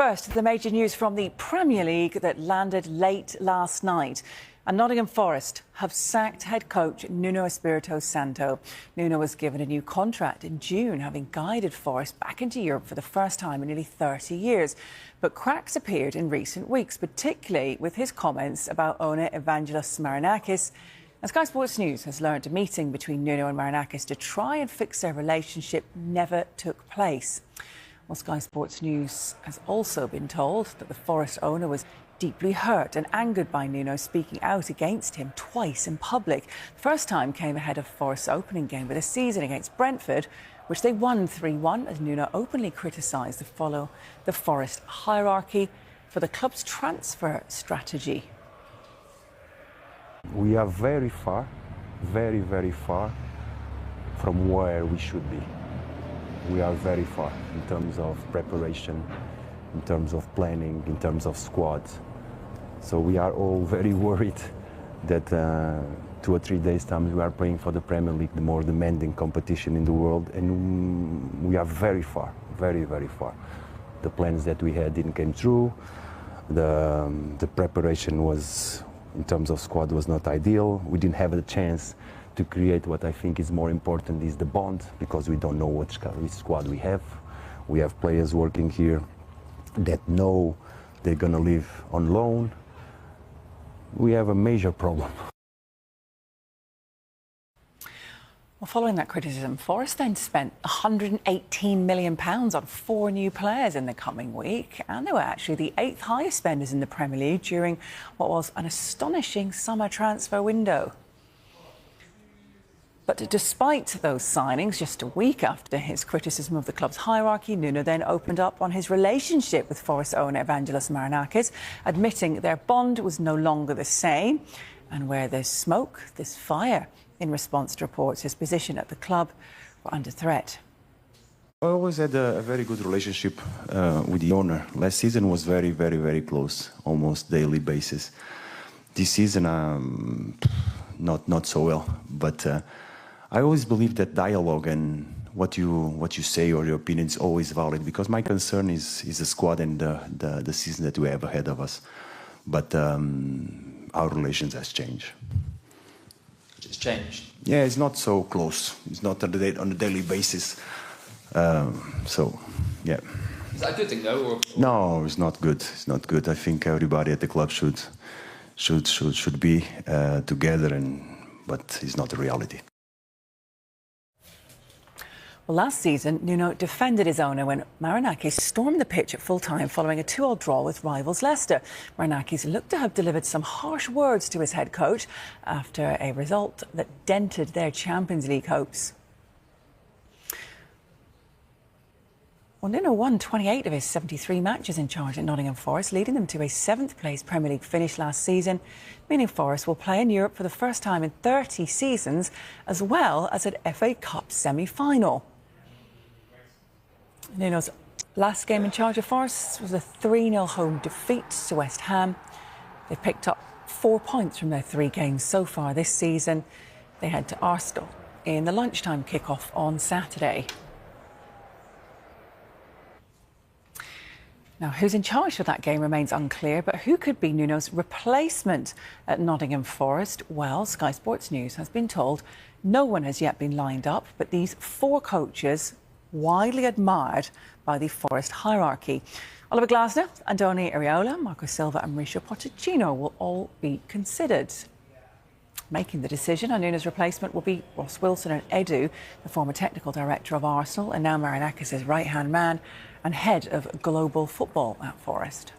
First, the major news from the Premier League that landed late last night. And Nottingham Forest have sacked head coach Nuno Espírito Santo. Nuno was given a new contract in June, having guided Forest back into Europe for the first time in nearly 30 years. But cracks appeared in recent weeks, particularly with his comments about owner Evangelos Marinakis. And Sky Sports News has learned a meeting between Nuno and Marinakis to try and fix their relationship never took place. Well, Sky Sports News has also been told that the Forest owner was deeply hurt and angered by Nuno speaking out against him twice in public. The first time came ahead of Forest's opening game of the season against Brentford, which they won 3-1, as Nuno openly criticised the Forest hierarchy for the club's transfer strategy. We are very far, very, very far from where we should be. We are very far in terms of preparation, in terms of planning, in terms of squads. So we are all very worried that 2 or 3 days' time we are playing for the Premier League, the more demanding competition in the world, and we are very far, very, very far. The plans that we had didn't come true. The preparation was, in terms of squad, was not ideal. We didn't have a chance to create what I think is more important, is the bond, because we don't know which squad we have. We have players working here that know they're going to live on loan. We have a major problem. Well, following that criticism, Forest then spent £118 million on 4 new players in the coming week, and they were actually the 8th highest spenders in the Premier League during what was an astonishing summer transfer window. But despite those signings, just a week after his criticism of the club's hierarchy, Nuno then opened up on his relationship with Forest owner Evangelos Marinakis, admitting their bond was no longer the same. And where there's smoke, there's fire. In response to reports, his position at the club were under threat. I always had a very good relationship with the owner. Last season was very, very, very close, almost daily basis. This season, not so well, but I always believe that dialogue and what you say or your opinion is always valid, because my concern is the squad and the season that we have ahead of us. But our relations has changed. It's changed? Yeah, it's not so close. It's not on a daily basis. So, yeah. Is that a good thing, though? Or? No, it's not good. It's not good. I think everybody at the club should be together, but it's not a reality. Well, last season, Nuno defended his owner when Marinakis stormed the pitch at full-time following a 2-2 draw with rivals Leicester. Marinakis looked to have delivered some harsh words to his head coach after a result that dented their Champions League hopes. Well, Nuno won 28 of his 73 matches in charge at Nottingham Forest, leading them to a 7th-place Premier League finish last season, meaning Forest will play in Europe for the first time in 30 seasons, as well as an FA Cup semi-final. Nuno's last game in charge of Forest was a 3-0 home defeat to West Ham. They've picked up 4 points from their 3 games so far this season. They head to Arsenal in the lunchtime kick-off on Saturday. Now, who's in charge for that game remains unclear, but who could be Nuno's replacement at Nottingham Forest? Well, Sky Sports News has been told no one has yet been lined up, but these 4 coaches, widely admired by the Forest hierarchy. Oliver Glasner, Andoni Iraola, Marco Silva and Mauricio Pochettino will all be considered. Making the decision on Nuno's replacement will be Ross Wilson and Edu, the former technical director of Arsenal and now Marinakis' right-hand man and head of global football at Forest.